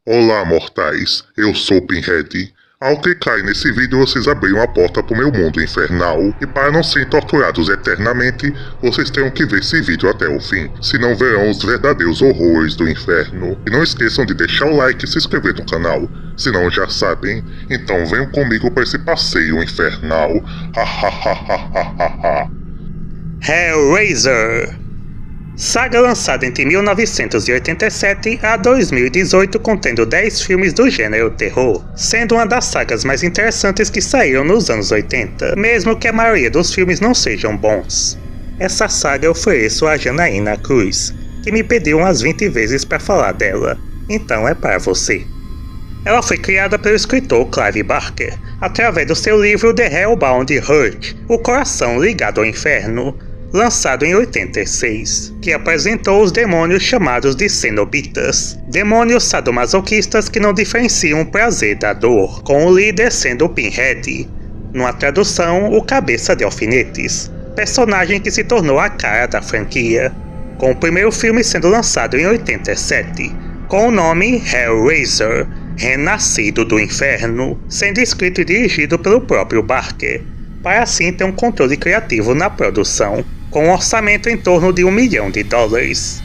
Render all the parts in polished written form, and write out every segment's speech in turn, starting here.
Olá, mortais, eu sou Pinhead. Ao clicar nesse vídeo, vocês abriram a porta para o meu mundo infernal, e para não serem torturados eternamente, vocês terão que ver esse vídeo até o fim, senão verão os verdadeiros horrores do inferno. E não esqueçam de deixar o like e se inscrever no canal, se não já sabem, então venham comigo para esse passeio infernal. Hellraiser. Saga lançada entre 1987 a 2018, contendo 10 filmes do gênero terror, sendo uma das sagas mais interessantes que saíram nos anos 80, mesmo que a maioria dos filmes não sejam bons. Essa saga eu ofereço a Janaína Cruz, que me pediu umas 20 vezes para falar dela, então é para você. Ela foi criada pelo escritor Clive Barker, através do seu livro The Hellbound Heart, O Coração Ligado ao Inferno, lançado em 86, que apresentou os demônios chamados de Cenobitas, demônios sadomasoquistas que não diferenciam o prazer da dor, com o líder sendo o Pinhead, numa tradução, o Cabeça de Alfinetes, personagem que se tornou a cara da franquia, com o primeiro filme sendo lançado em 87, com o nome Hellraiser, Renascido do Inferno, sendo escrito e dirigido pelo próprio Barker, para assim ter um controle criativo na produção, com um orçamento em torno de $1 milhão.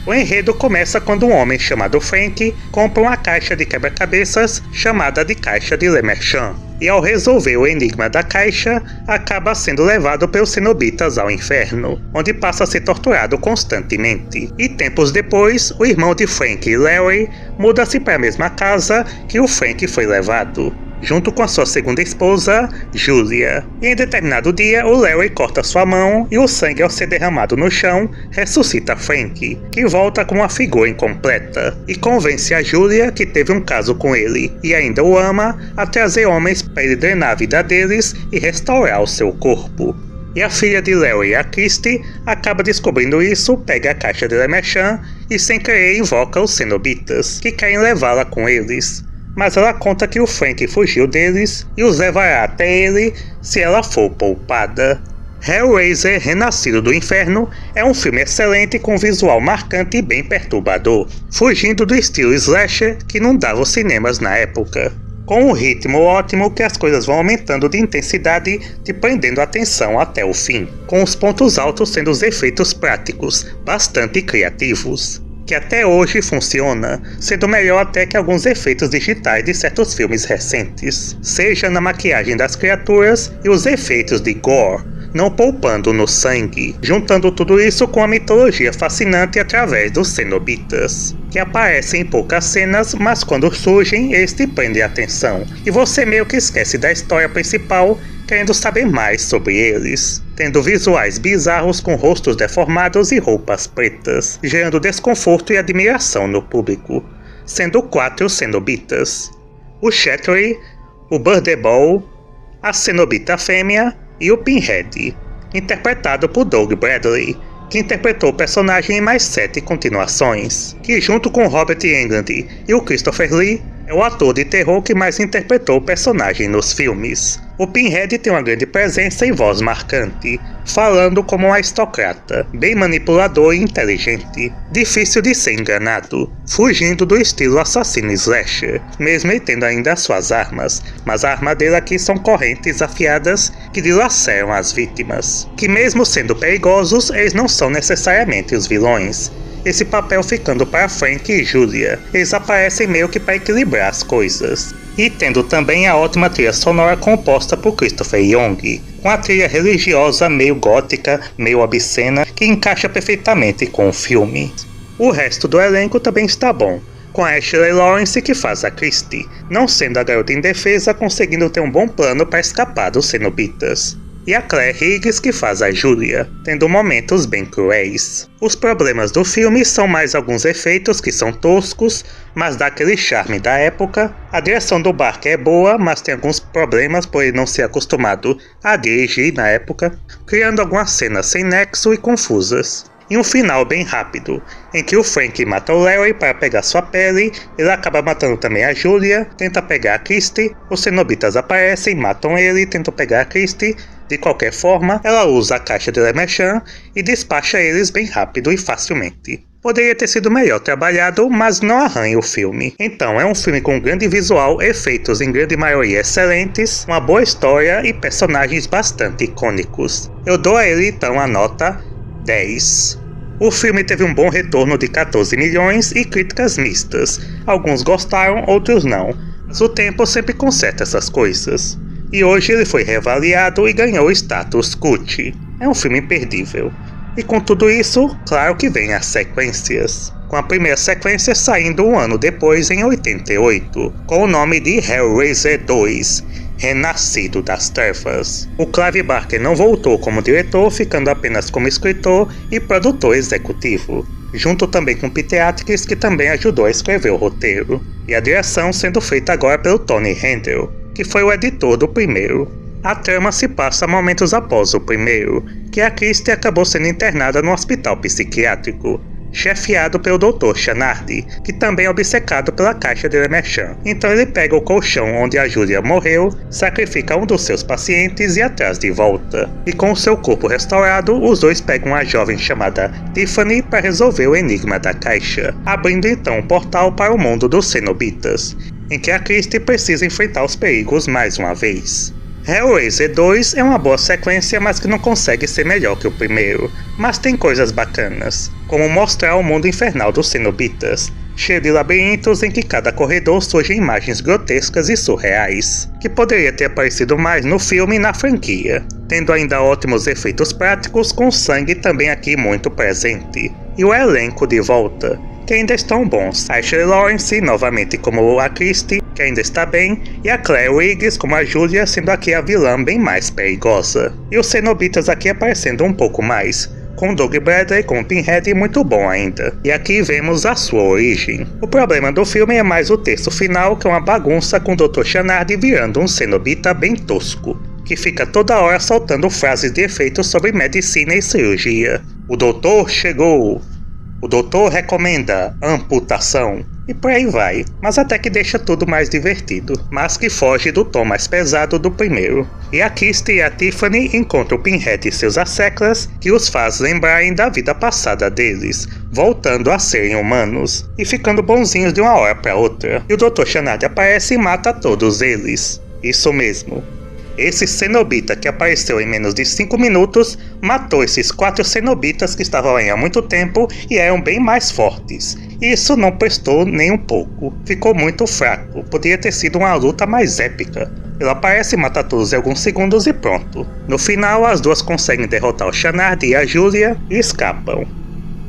O enredo começa quando um homem chamado Frank compra uma caixa de quebra-cabeças chamada de Caixa de Le Marchand, e ao resolver o enigma da caixa, acaba sendo levado pelos cenobitas ao inferno, onde passa a ser torturado constantemente. E tempos depois, o irmão de Frank, Larry, muda-se para a mesma casa que o Frank foi levado, junto com a sua segunda esposa, Julia. E em determinado dia, o Larry corta sua mão e o sangue, ao ser derramado no chão, ressuscita Frank, que volta com uma figura incompleta, e convence a Julia, que teve um caso com ele e ainda o ama, a trazer homens para ele drenar a vida deles e restaurar o seu corpo. E a filha de Larry, a Christy, acaba descobrindo isso, pega a caixa de Le Marchand e sem querer invoca os cenobitas, que querem levá-la com eles. Mas ela conta que o Frank fugiu deles e os levará até ele se ela for poupada. Hellraiser Renascido do Inferno é um filme excelente com visual marcante e bem perturbador, fugindo do estilo slasher que inundava os cinemas na época. Com um ritmo ótimo que as coisas vão aumentando de intensidade, te prendendo a atenção até o fim, com os pontos altos sendo os efeitos práticos, bastante criativos, que até hoje funciona, sendo melhor até que alguns efeitos digitais de certos filmes recentes, seja na maquiagem das criaturas e os efeitos de gore, não poupando no sangue, juntando tudo isso com a mitologia fascinante através dos cenobitas, que aparecem em poucas cenas, mas quando surgem, eles te prendem a atenção, e você meio que esquece da história principal, querendo saber mais sobre eles, tendo visuais bizarros com rostos deformados e roupas pretas, gerando desconforto e admiração no público, sendo 4 cenobitas: o Shattery, o Birdeball, a cenobita fêmea e o Pinhead, interpretado por Doug Bradley, que interpretou o personagem em mais 7 continuações, que junto com Robert Englund e o Christopher Lee, é o ator de terror que mais interpretou o personagem nos filmes. O Pinhead tem uma grande presença e voz marcante, falando como um aristocrata, bem manipulador e inteligente, difícil de ser enganado, fugindo do estilo assassino slasher, mesmo ele tendo ainda as suas armas, mas a arma dele aqui são correntes afiadas que dilaceram as vítimas, que mesmo sendo perigosos, eles não são necessariamente os vilões. Esse papel ficando para Frank e Julia, eles aparecem meio que para equilibrar as coisas. E tendo também a ótima trilha sonora composta por Christopher Young, com a trilha religiosa meio gótica, meio obscena, que encaixa perfeitamente com o filme. O resto do elenco também está bom, com a Ashley Lawrence que faz a Christy, não sendo a garota indefesa, conseguindo ter um bom plano para escapar dos cenobitas. E a Claire Higgs que faz a Julia, tendo momentos bem cruéis. Os problemas do filme são mais alguns efeitos que são toscos, mas dá aquele charme da época. A direção do Barker é boa, mas tem alguns problemas por ele não ser acostumado a dirigir na época, criando algumas cenas sem nexo e confusas. E um final bem rápido, em que o Frank mata o Larry para pegar sua pele, ele acaba matando também a Julia, tenta pegar a Christy, os cenobitas aparecem, matam ele, tentam pegar a Christy. De qualquer forma, ela usa a caixa de Le Marchand e despacha eles bem rápido e facilmente. Poderia ter sido melhor trabalhado, mas não arranha o filme. Então é um filme com grande visual, efeitos em grande maioria excelentes, uma boa história e personagens bastante icônicos. Eu dou a ele então a nota 10. O filme teve um bom retorno de 14 milhões e críticas mistas. Alguns gostaram, outros não. Mas o tempo sempre conserta essas coisas. E hoje ele foi reavaliado e ganhou status cult. É um filme imperdível. E com tudo isso, claro que vem as sequências. Com a primeira sequência saindo um ano depois, em 88, com o nome de Hellraiser 2, Renascido das Trevas. O Clive Barker não voltou como diretor, ficando apenas como escritor e produtor executivo, junto também com Peter Atkins, que também ajudou a escrever o roteiro, e a direção sendo feita agora pelo Tony Handel, que foi o editor do primeiro. A trama se passa momentos após o primeiro, que a Christie acabou sendo internada no hospital psiquiátrico, chefiado pelo Dr. Channard, que também é obcecado pela caixa de Lemechan. Então ele pega o colchão onde a Julia morreu, sacrifica um dos seus pacientes e atrás de volta. E com o seu corpo restaurado, os dois pegam a jovem chamada Tiffany para resolver o enigma da caixa, abrindo então um portal para o mundo dos cenobitas, em que a Christie precisa enfrentar os perigos mais uma vez. Hellraiser 2 é uma boa sequência, mas que não consegue ser melhor que o primeiro, mas tem coisas bacanas, como mostrar o mundo infernal dos cenobitas, cheio de labirintos em que cada corredor surgem imagens grotescas e surreais, que poderia ter aparecido mais no filme e na franquia, tendo ainda ótimos efeitos práticos, com sangue também aqui muito presente, e o elenco de volta, que ainda estão bons. Ashley Lawrence, novamente como a Christie, que ainda está bem, e a Claire Wiggs como a Julia, sendo aqui a vilã bem mais perigosa. E os cenobitas aqui aparecendo um pouco mais, com Doug Bradley como Pinhead muito bom ainda. E aqui vemos a sua origem. O problema do filme é mais o texto final, que é uma bagunça com o Dr. Channard virando um cenobita bem tosco, que fica toda hora soltando frases de efeito sobre medicina e cirurgia. O doutor chegou. O doutor recomenda amputação, e por aí vai, mas até que deixa tudo mais divertido, mas que foge do tom mais pesado do primeiro. E a Christie e a Tiffany encontram o Pinhead e seus asseclas, que os faz lembrarem da vida passada deles, voltando a serem humanos, e ficando bonzinhos de uma hora para outra. E o Dr. Channard aparece e mata todos eles. Isso mesmo. Esse cenobita que apareceu em menos de 5 minutos matou esses 4 cenobitas que estavam aí há muito tempo e eram bem mais fortes. E isso não prestou nem um pouco. Ficou muito fraco. Poderia ter sido uma luta mais épica. Ele aparece e mata todos em alguns segundos e pronto. No final, as duas conseguem derrotar o Channard e a Julia e escapam.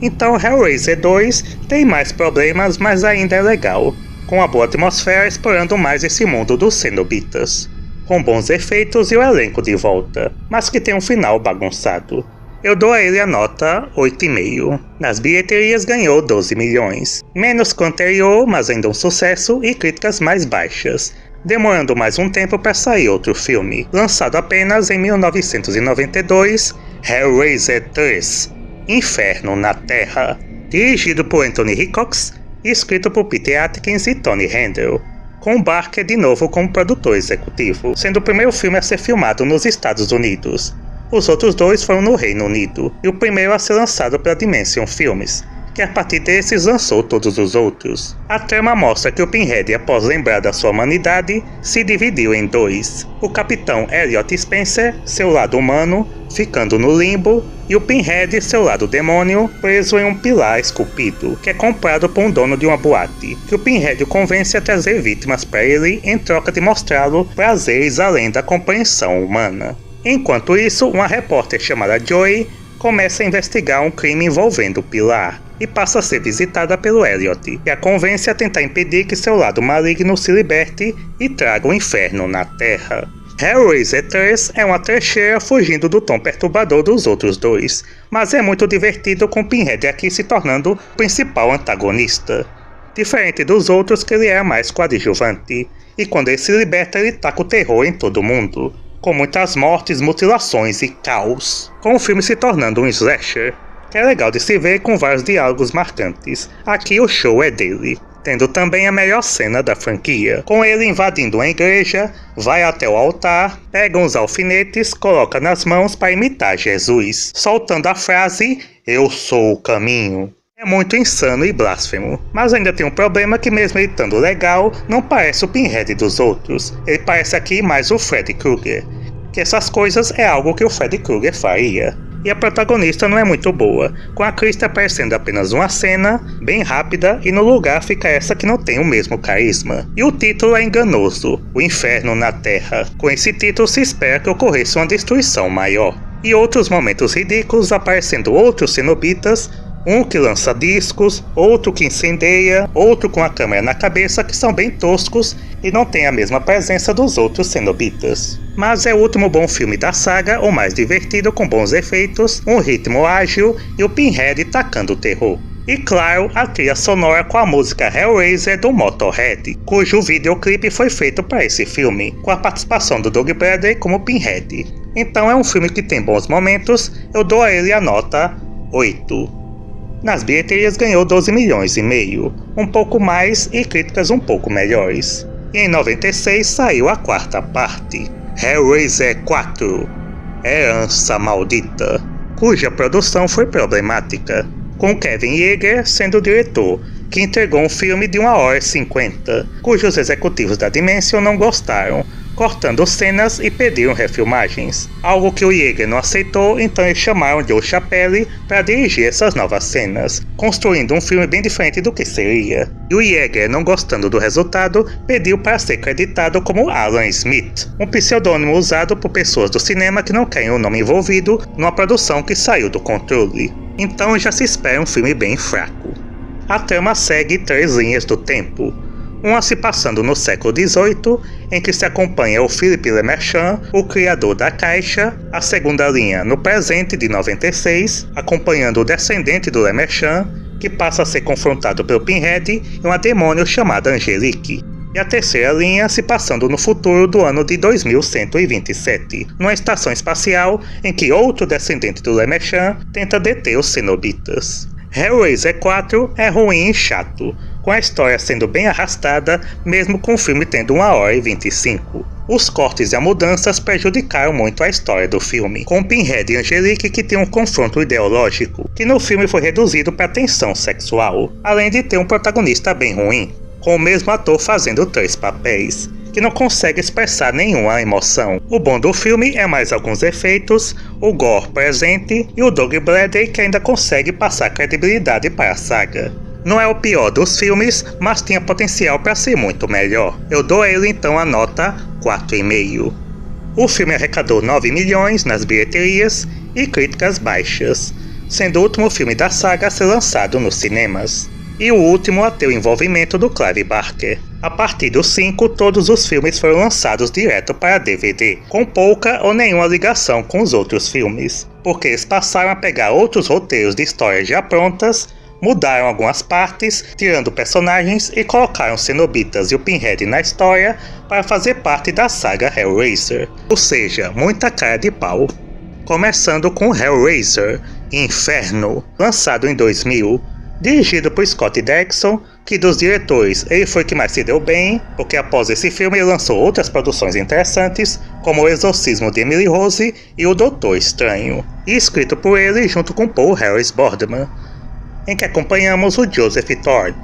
Então Hellraiser 2 tem mais problemas, mas ainda é legal, com uma boa atmosfera explorando mais esse mundo dos cenobitas, com bons efeitos e o elenco de volta, mas que tem um final bagunçado. Eu dou a ele a nota 8,5. Nas bilheterias ganhou 12 milhões, menos que o anterior, mas ainda um sucesso, e críticas mais baixas, demorando mais um tempo para sair outro filme, lançado apenas em 1992, Hellraiser 3, Inferno na Terra, dirigido por Anthony Hickox e escrito por Peter Atkins e Tony Handel, com Barker de novo como produtor executivo, sendo o primeiro filme a ser filmado nos Estados Unidos. Os outros dois foram no Reino Unido, e o primeiro a ser lançado pela Dimension Films, que a partir desses lançou todos os outros. A trama mostra que o Pinhead, após lembrar da sua humanidade, se dividiu em dois. O capitão Elliot Spencer, seu lado humano, ficando no limbo, e o Pinhead, seu lado demônio, preso em um pilar esculpido, que é comprado por um dono de uma boate, que o Pinhead o convence a trazer vítimas para ele em troca de mostrá-lo prazeres além da compreensão humana. Enquanto isso, uma repórter chamada Joy começa a investigar um crime envolvendo o pilar, e passa a ser visitada pelo Elliot, que a convence a tentar impedir que seu lado maligno se liberte e traga o inferno na Terra. Hellraiser 3 é uma trecheira fugindo do tom perturbador dos outros dois, mas é muito divertido, com Pinhead aqui se tornando o principal antagonista. Diferente dos outros, que ele é mais coadjuvante, e quando ele se liberta ele taca o terror em todo mundo, com muitas mortes, mutilações e caos, com o filme se tornando um slasher, que é legal de se ver com vários diálogos marcantes. Aqui o show é dele, tendo também a melhor cena da franquia, com ele invadindo uma igreja, vai até o altar, pega uns alfinetes, coloca nas mãos para imitar Jesus, soltando a frase "Eu sou o caminho". É muito insano e blasfemo, mas ainda tem um problema que mesmo ele estando legal, não parece o Pinhead dos outros. Ele parece aqui mais o Freddy Krueger, que essas coisas é algo que o Freddy Krueger faria. E a protagonista não é muito boa, com a Krista aparecendo apenas uma cena, bem rápida, e no lugar fica essa que não tem o mesmo carisma. E o título é enganoso, O Inferno na Terra. Com esse título se espera que ocorresse uma destruição maior. E outros momentos ridículos aparecendo outros cenobitas, um que lança discos, outro que incendeia, outro com a câmera na cabeça, que são bem toscos e não tem a mesma presença dos outros cenobitas. Mas é o último bom filme da saga, o mais divertido, com bons efeitos, um ritmo ágil e o Pinhead tacando terror. E claro, a trilha sonora com a música Hellraiser do Motorhead, cujo videoclipe foi feito para esse filme, com a participação do Doug Bradley como Pinhead. Então é um filme que tem bons momentos, eu dou a ele a nota 8. Nas bilheterias ganhou 12 milhões e meio, um pouco mais e críticas um pouco melhores. E em 96 saiu a quarta parte, Hellraiser 4, Herança Maldita, cuja produção foi problemática, com Kevin Yeager sendo o diretor, que entregou um filme de 1h50, cujos executivos da Dimension não gostaram, cortando cenas e pediram refilmagens, algo que o Yeager não aceitou, então eles chamaram Joe Chappelle para dirigir essas novas cenas, construindo um filme bem diferente do que seria. E o Yeager, não gostando do resultado, pediu para ser creditado como Alan Smith, um pseudônimo usado por pessoas do cinema que não querem o nome envolvido numa produção que saiu do controle. Então já se espera um filme bem fraco. A trama segue 3 linhas do tempo. Uma se passando no século XVIII, em que se acompanha o Philippe Lemarchand, o criador da Caixa. A segunda linha no presente de 96, acompanhando o descendente do Lemarchand, que passa a ser confrontado pelo Pinhead e uma demônio chamada Angelique. E a terceira linha se passando no futuro do ano de 2127, numa estação espacial em que outro descendente do Lemarchand tenta deter os cenobitas. Hellraiser 4 é ruim e chato, com a história sendo bem arrastada, mesmo com o filme tendo 1h25. Os cortes e as mudanças prejudicaram muito a história do filme, com Pinhead e Angelique que tem um confronto ideológico, que no filme foi reduzido para tensão sexual, além de ter um protagonista bem ruim, com o mesmo ator fazendo 3 papéis, que não consegue expressar nenhuma emoção. O bom do filme é mais alguns efeitos, o gore presente e o Doug Bradley que ainda consegue passar credibilidade para a saga. Não é o pior dos filmes, mas tinha potencial para ser muito melhor. Eu dou a ele então a nota 4,5. O filme arrecadou 9 milhões nas bilheterias e críticas baixas, sendo o último filme da saga a ser lançado nos cinemas. E o último a ter o envolvimento do Clive Barker. A partir do 5, todos os filmes foram lançados direto para DVD, com pouca ou nenhuma ligação com os outros filmes, porque eles passaram a pegar outros roteiros de histórias já prontas, mudaram algumas partes, tirando personagens e colocaram cenobitas e o Pinhead na história para fazer parte da saga Hellraiser, ou seja, muita cara de pau. Começando com Hellraiser, Inferno, lançado em 2000, dirigido por Scott Derrickson, que dos diretores ele foi que mais se deu bem, porque após esse filme ele lançou outras produções interessantes, como O Exorcismo de Emily Rose e O Doutor Estranho, e escrito por ele junto com Paul Harris Boardman, em que acompanhamos o Joseph Thorne,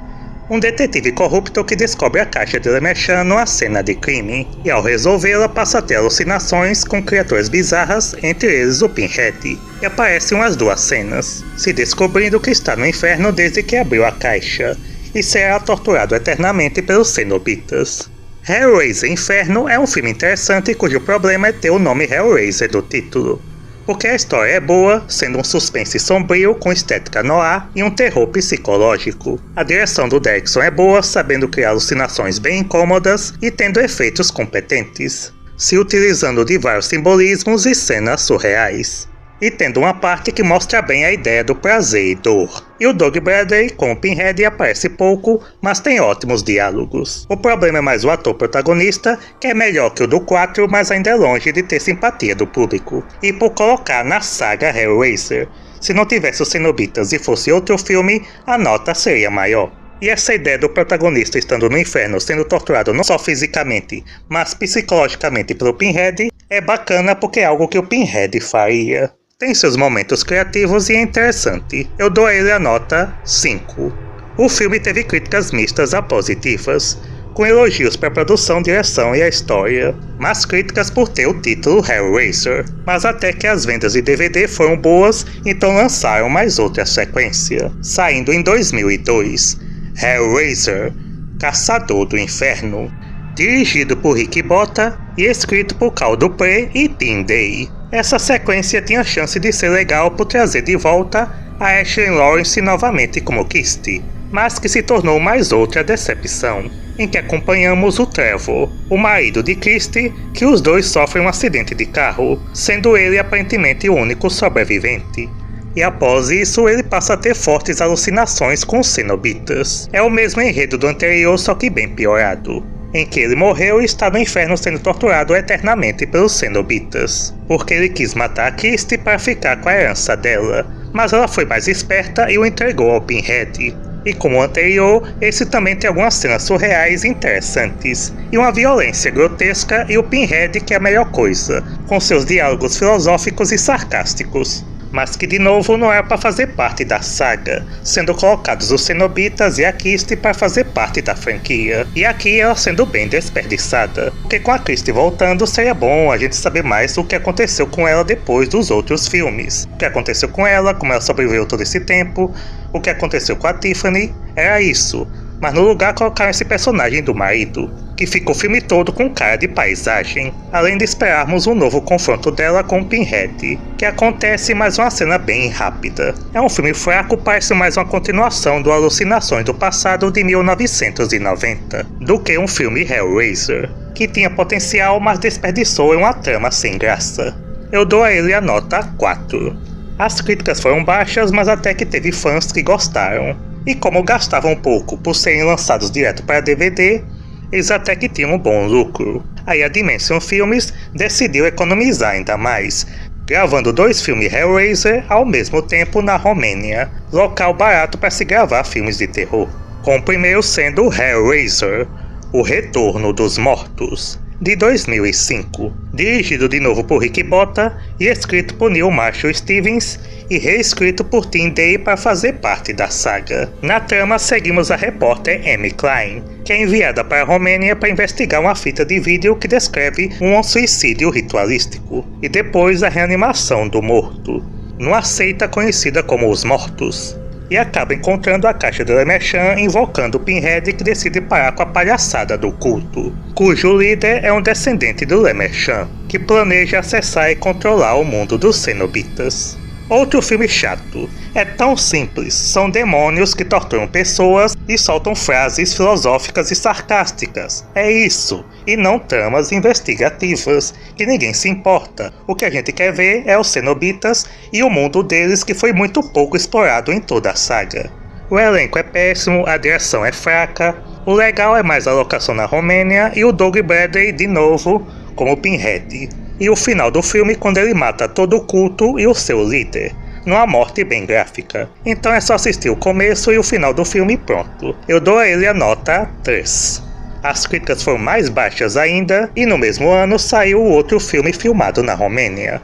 um detetive corrupto que descobre a caixa de Lemarchand numa cena de crime, e ao resolvê-la passa a ter alucinações com criaturas bizarras, entre eles o Pinhead, e aparecem umas 2 cenas, se descobrindo que está no inferno desde que abriu a caixa, e será torturado eternamente pelos cenobitas. Hellraiser Inferno é um filme interessante cujo problema é ter o nome Hellraiser do título, porque a história é boa, sendo um suspense sombrio com estética noir e um terror psicológico. A direção do Derrickson é boa, sabendo criar alucinações bem incômodas e tendo efeitos competentes, se utilizando de vários simbolismos e cenas surreais, e tendo uma parte que mostra bem a ideia do prazer e dor. E o Doug Bradley, como Pinhead, aparece pouco, mas tem ótimos diálogos. O problema é mais o ator protagonista, que é melhor que o do 4, mas ainda é longe de ter simpatia do público. E por colocar na saga Hellraiser, se não tivesse os cenobitas e fosse outro filme, a nota seria maior. E essa ideia do protagonista estando no inferno sendo torturado não só fisicamente, mas psicologicamente pelo Pinhead, é bacana porque é algo que o Pinhead faria. Tem seus momentos criativos e é interessante. Eu dou a ele a nota 5. O filme teve críticas mistas a positivas, com elogios para a produção, direção e a história, mas críticas por ter o título Hellraiser. Mas até que as vendas de DVD foram boas, então lançaram mais outra sequência, saindo em 2002, Hellraiser, Caçador do Inferno, dirigido por Rick Botta e escrito por Cal Dupré e Tim Day. Essa sequência tinha chance de ser legal por trazer de volta a Ashley Lawrence novamente como Kirsty, mas que se tornou mais outra decepção, em que acompanhamos o Trevor, o marido de Kirsty, que os dois sofrem um acidente de carro, sendo ele aparentemente o único sobrevivente. E após isso, ele passa a ter fortes alucinações com os Cenobitas. É o mesmo enredo do anterior, só que bem piorado, em que ele morreu e está no inferno sendo torturado eternamente pelos Cenobitas, porque ele quis matar a Kirsty para ficar com a herança dela, mas ela foi mais esperta e o entregou ao Pinhead. E como o anterior, esse também tem algumas cenas surreais e interessantes, e uma violência grotesca e o Pinhead que é a melhor coisa, com seus diálogos filosóficos e sarcásticos, mas que de novo não era para fazer parte da saga, sendo colocados os Cenobitas e a Kirsty para fazer parte da franquia, e aqui ela sendo bem desperdiçada, porque com a Kirsty voltando seria bom a gente saber mais o que aconteceu com ela depois dos outros filmes, o que aconteceu com ela, como ela sobreviveu todo esse tempo, o que aconteceu com a Tiffany, era isso, mas no lugar colocaram esse personagem do marido, que ficou o filme todo com cara de paisagem, além de esperarmos um novo confronto dela com o Pinhead, que acontece mais uma cena bem rápida. É um filme fraco, parece mais uma continuação do Alucinações do Passado de 1990, do que um filme Hellraiser, que tinha potencial, mas desperdiçou em uma trama sem graça. Eu dou a ele a nota 4. As críticas foram baixas, mas até que teve fãs que gostaram. E como gastavam pouco por serem lançados direto para DVD, eles até que tinham um bom lucro. Aí a Dimension Filmes decidiu economizar ainda mais, gravando 2 filmes Hellraiser ao mesmo tempo na Romênia, local barato para se gravar filmes de terror. Com o primeiro sendo Hellraiser, O Retorno dos Mortos, de 2005, dirigido de novo por Rick Botta e escrito por Neil Marshall Stevens e reescrito por Tim Day para fazer parte da saga. Na trama seguimos a repórter Amy Klein, que é enviada para a Romênia para investigar uma fita de vídeo que descreve um suicídio ritualístico e depois a reanimação do morto, numa seita conhecida como os Mortos, e acaba encontrando a caixa de LeMerchan invocando o Pinhead, que decide parar com a palhaçada do culto, cujo líder é um descendente do LeMerchan, que planeja acessar e controlar o mundo dos Cenobitas. Outro filme chato. É tão simples, são demônios que torturam pessoas e soltam frases filosóficas e sarcásticas. É isso, e não tramas investigativas, que ninguém se importa. O que a gente quer ver é os Cenobitas e o mundo deles, que foi muito pouco explorado em toda a saga. O elenco é péssimo, a direção é fraca, o legal é mais a locação na Romênia e o Doug Bradley de novo como Pinhead. E o final do filme quando ele mata todo o culto e o seu líder, numa morte bem gráfica. Então é só assistir o começo e o final do filme e pronto. Eu dou a ele a nota 3. As críticas foram mais baixas ainda, e no mesmo ano saiu outro filme filmado na Romênia,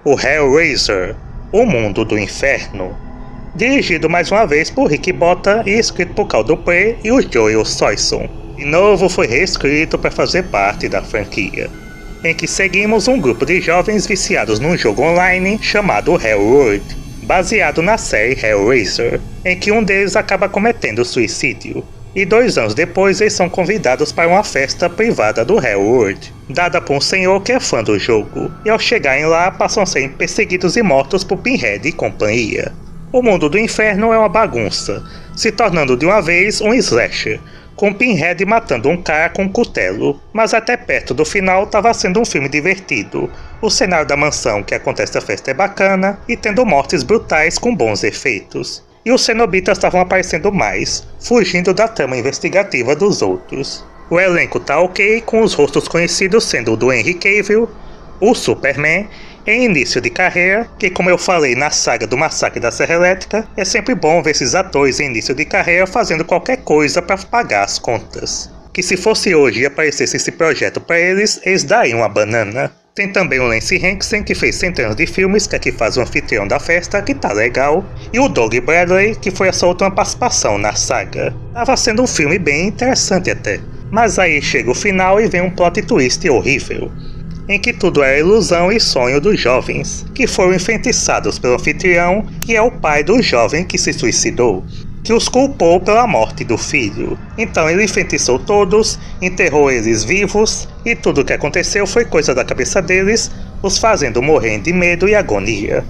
o Hellraiser, O Mundo do Inferno, dirigido mais uma vez por Rick Botta e escrito por Cal Dupré e o Joel Soisson. De novo foi reescrito para fazer parte da franquia, em que seguimos um grupo de jovens viciados num jogo online chamado Hellworld, baseado na série Hellraiser, em que um deles acaba cometendo suicídio, e 2 anos depois eles são convidados para uma festa privada do Hellworld, dada por um senhor que é fã do jogo, e ao chegarem lá passam a ser perseguidos e mortos por Pinhead e companhia. O mundo do inferno é uma bagunça, se tornando de uma vez um slasher, com Pinhead matando um cara com um cutelo, mas até perto do final estava sendo um filme divertido. O cenário da mansão que acontece a festa é bacana e tendo mortes brutais com bons efeitos. E os Cenobitas estavam aparecendo mais, fugindo da trama investigativa dos outros. O elenco tá ok, com os rostos conhecidos sendo o do Henry Cavill, o Superman, em início de carreira, que como eu falei na saga do Massacre da Serra Elétrica, é sempre bom ver esses atores em início de carreira fazendo qualquer coisa para pagar as contas. Que se fosse hoje e aparecesse esse projeto para eles, eles dariam uma banana. Tem também o Lance Henriksen, que fez centenas de filmes, que aqui faz o anfitrião da festa, que tá legal. E o Doug Bradley, que foi a sua última participação na saga. Tava sendo um filme bem interessante até. Mas aí chega o final e vem um plot twist horrível, em que tudo era ilusão e sonho dos jovens, que foram enfeitiçados pelo anfitrião, que é o pai do jovem que se suicidou, que os culpou pela morte do filho. Então ele enfeitiçou todos, enterrou eles vivos, e tudo o que aconteceu foi coisa da cabeça deles, os fazendo morrer de medo e agonia.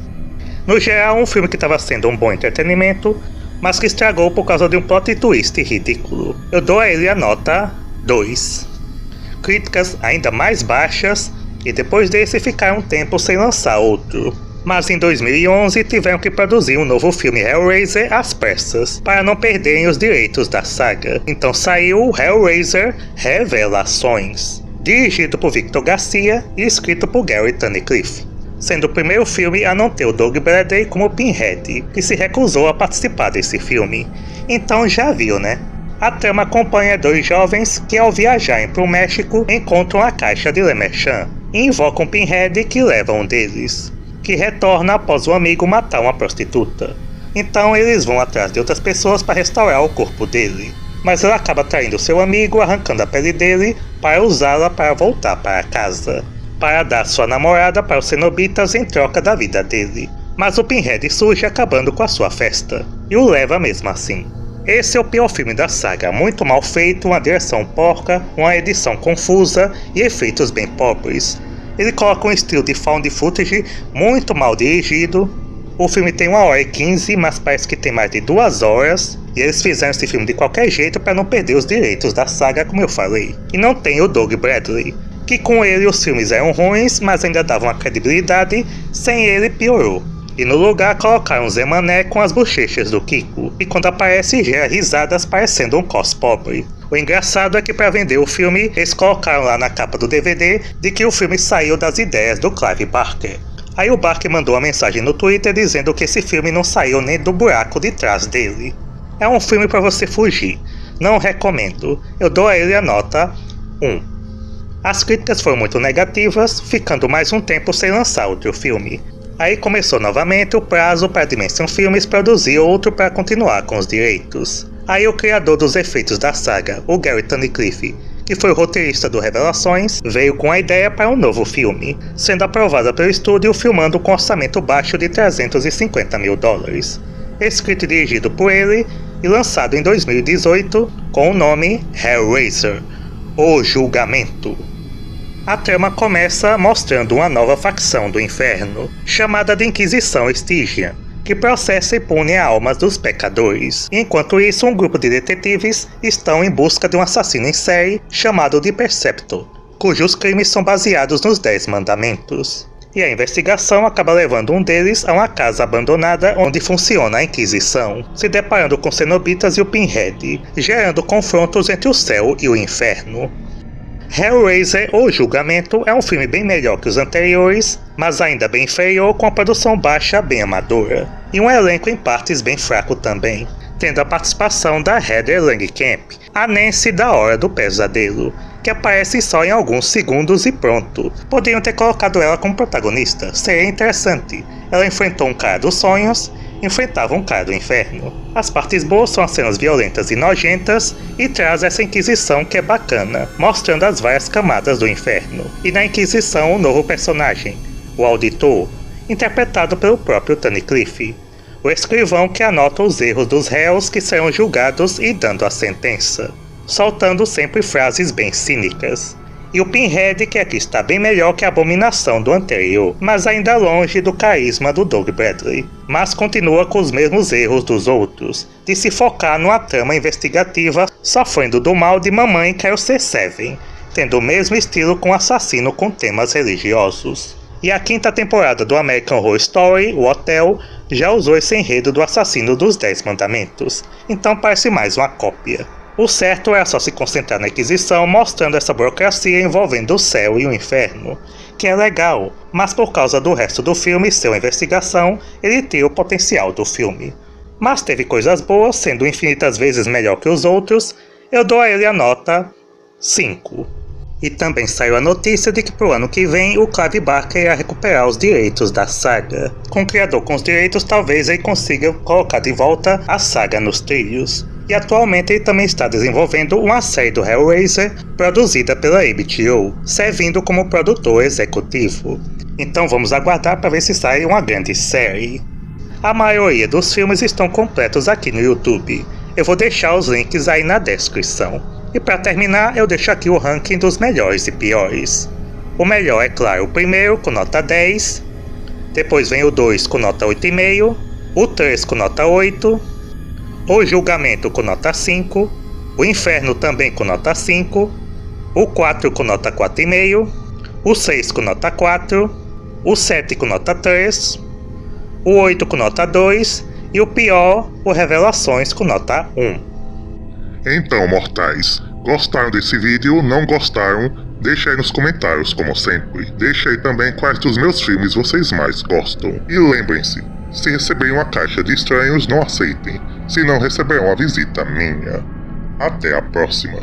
No geral, um filme que estava sendo um bom entretenimento, mas que estragou por causa de um plot twist ridículo. Eu dou a ele a nota 2. Críticas ainda mais baixas, e depois desse ficaram um tempo sem lançar outro. Mas em 2011 tiveram que produzir um novo filme Hellraiser às pressas, para não perderem os direitos da saga. Então saiu o Hellraiser Revelações, dirigido por Victor Garcia e escrito por Gary Tunnicliffe, sendo o primeiro filme a não ter o Doug Bradley como Pinhead, que se recusou a participar desse filme. Então já viu, né? A trama acompanha dois jovens que, ao viajarem para o México, encontram a caixa de Le Marchand e invocam Pinhead, que leva um deles, que retorna após o amigo matar uma prostituta. Então eles vão atrás de outras pessoas para restaurar o corpo dele, mas ela acaba traindo seu amigo, arrancando a pele dele para usá-la para voltar para casa, para dar sua namorada para os cenobitas em troca da vida dele. Mas o Pinhead surge acabando com a sua festa, e o leva mesmo assim. Esse é o pior filme da saga, muito mal feito, uma direção porca, uma edição confusa e efeitos bem pobres. Ele coloca um estilo de found footage muito mal dirigido. O filme tem 1h15, mas parece que tem mais de 2 horas. E eles fizeram esse filme de qualquer jeito para não perder os direitos da saga, como eu falei. E não tem o Doug Bradley, que com ele os filmes eram ruins, mas ainda davam uma credibilidade, sem ele piorou. E no lugar colocaram Zé Mané com as bochechas do Kiko, e quando aparece gera risadas parecendo um cos pobre. O engraçado é que para vender o filme, eles colocaram lá na capa do DVD de que o filme saiu das ideias do Clive Barker. Aí o Barker mandou uma mensagem no Twitter dizendo que esse filme não saiu nem do buraco de trás dele. É um filme para você fugir, não recomendo, eu dou a ele a nota 1. As críticas foram muito negativas, ficando mais um tempo sem lançar outro filme. Aí começou novamente o prazo para a Dimension Filmes produzir outro para continuar com os direitos. Aí o criador dos efeitos da saga, o Gary Tunnicliffe, que foi o roteirista do Revelações, veio com a ideia para um novo filme, sendo aprovada pelo estúdio filmando com orçamento baixo de $350 mil. Escrito e dirigido por ele e lançado em 2018 com o nome Hellraiser, O Julgamento. A trama começa mostrando uma nova facção do inferno, chamada de Inquisição Stygian, que processa e pune almas dos pecadores. Enquanto isso, um grupo de detetives estão em busca de um assassino em série chamado de Perceptor, cujos crimes são baseados nos 10 mandamentos. E a investigação acaba levando um deles a uma casa abandonada onde funciona a Inquisição, se deparando com cenobitas e o Pinhead, gerando confrontos entre o céu e o inferno. Hellraiser, O Julgamento é um filme bem melhor que os anteriores, mas ainda bem inferior, com a produção baixa bem amadora, e um elenco em partes bem fraco também, tendo a participação da Heather Langenkamp, a Nancy da Hora do Pesadelo, que aparece só em alguns segundos e pronto. Poderiam ter colocado ela como protagonista, seria interessante. Ela enfrentou um cara dos sonhos, enfrentava um cara do inferno. As partes boas são as cenas violentas e nojentas, e traz essa Inquisição que é bacana, mostrando as várias camadas do inferno. E na Inquisição, um novo personagem, o Auditor, interpretado pelo próprio Tunnicliffe, o escrivão que anota os erros dos réus que serão julgados e dando a sentença, soltando sempre frases bem cínicas. E o Pinhead, que aqui está bem melhor que a Abominação do anterior, mas ainda longe do carisma do Doug Bradley. Mas continua com os mesmos erros dos outros, de se focar numa trama investigativa sofrendo do mal de Mamãe Quero Ser Seven, tendo o mesmo estilo com assassino com temas religiosos. E a 5ª temporada do American Horror Story, O Hotel, já usou esse enredo do assassino dos 10 mandamentos, então parece mais uma cópia. O certo era só se concentrar na Inquisição, mostrando essa burocracia envolvendo o céu e o inferno, que é legal, mas por causa do resto do filme ser uma investigação, ele tira o potencial do filme. Mas teve coisas boas, sendo infinitas vezes melhor que os outros, eu dou a ele a nota 5. E também saiu a notícia de que pro ano que vem o Clive Barker irá recuperar os direitos da saga. Com o criador com os direitos, talvez ele consiga colocar de volta a saga nos trilhos. E atualmente ele também está desenvolvendo uma série do Hellraiser produzida pela HBO, servindo como produtor executivo. Então vamos aguardar para ver se sai uma grande série. A maioria dos filmes estão completos aqui no YouTube. Eu vou deixar os links aí na descrição. E para terminar, eu deixo aqui o ranking dos melhores e piores. O melhor é claro o primeiro com nota 10, depois vem o 2 com nota 8,5, o 3 com nota 8, o Julgamento com nota 5, o Inferno também com nota 5, o 4 com nota 4,5, o 6 com nota 4, o 7 com nota 3, o 8 com nota 2 e o pior, o Revelações com nota 1. Então, mortais, gostaram desse vídeo? Não gostaram? Deixa aí nos comentários, como sempre. Deixa aí também quais dos meus filmes vocês mais gostam. E lembrem-se, se receberem uma caixa de estranhos, não aceitem, senão receberão uma visita minha. Até a próxima.